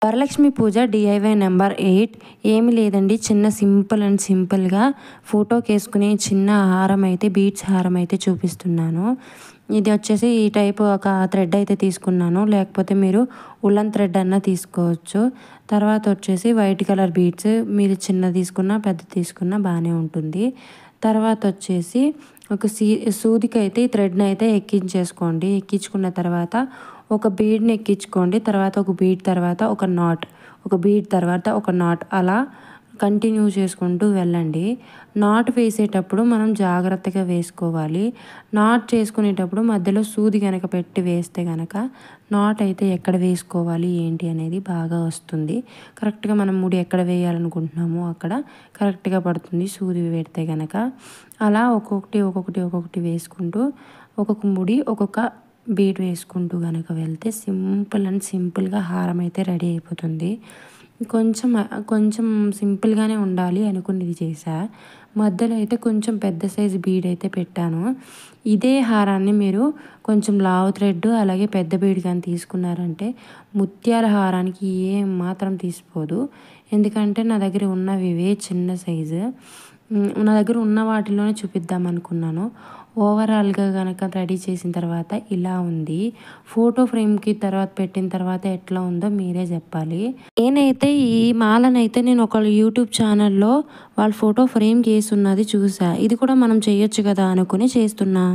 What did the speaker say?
వరలక్ష్మి పూజ DIY number 8 ఏమి లేదండి, చిన్న సింపుల్గా ఫోటోకి వేసుకునే చిన్న హారం అయితే, బీడ్స్ హారం అయితే చూపిస్తున్నాను. ఇది వచ్చేసి ఈ టైప్ ఒక థ్రెడ్ అయితే తీసుకున్నాను, లేకపోతే మీరు ఉల్లన్ థ్రెడ్ అన్నా తీసుకోవచ్చు. తర్వాత వచ్చేసి వైట్ కలర్ బీడ్స్, మీరు చిన్న తీసుకున్నా పెద్ద తీసుకున్నా బాగానే ఉంటుంది. తర్వాత వచ్చేసి ఒక సూదికి అయితే ఈ థ్రెడ్ని అయితే ఎక్కించేసుకోండి. ఎక్కించుకున్న తర్వాత ఒక బీడ్ని ఎక్కించుకోండి. తర్వాత ఒక బీడ్, తర్వాత ఒక నాట్, ఒక బీడ్ తర్వాత ఒక నాట్, అలా కంటిన్యూ చేసుకుంటూ వెళ్ళండి. నాట్ వేసేటప్పుడు మనం జాగ్రత్తగా వేసుకోవాలి. నాట్ చేసుకునేటప్పుడు మధ్యలో సూది కనుక పెట్టి వేస్తే కనుక నాట్ అయితే ఎక్కడ వేసుకోవాలి ఏంటి అనేది బాగా వస్తుంది. కరెక్ట్గా మనం ముడి ఎక్కడ వేయాలనుకుంటున్నామో అక్కడ కరెక్ట్గా పడుతుంది సూది పెడితే కనుక. అలా ఒక్కొక్కటి వేసుకుంటూ ఒక్కొక్క ముడి ఒక్కొక్క బీడ్ వేసుకుంటూ కనుక వెళ్తే సింపుల్గా హారం అయితే రెడీ అయిపోతుంది. కొంచెం సింపుల్గానే ఉండాలి అనుకున్నది చేసా. మధ్యలో అయితే కొంచెం పెద్ద సైజు బీడ్ అయితే పెట్టాను. ఇదే హారాన్ని మీరు కొంచెం లావు థ్రెడ్ అలాగే పెద్ద బీడ్ కానీ తీసుకున్నారంటే ముత్యాల హారానికి ఏం మాత్రం తీసిపోదు. ఎందుకంటే నా దగ్గర ఉన్నవి ఇవే చిన్న సైజు. నా దగ్గర ఉన్న వాటిలోనే చూపిద్దాం అనుకున్నాను. ఓవరాల్గా కనుక రెడీ చేసిన తర్వాత ఇలా ఉంది. ఫోటో ఫ్రేమ్కి తర్వాత పెట్టిన తర్వాత ఎట్లా ఉందో మీరే చెప్పాలి. నేనైతే ఈ మాలనైతే నేను ఒక యూట్యూబ్ ఛానల్లో వాళ్ళ ఫోటో ఫ్రేమ్ చేసి ఉన్నది చూసా. ఇది కూడా మనం చేయొచ్చు కదా అనుకుని చేస్తున్నా.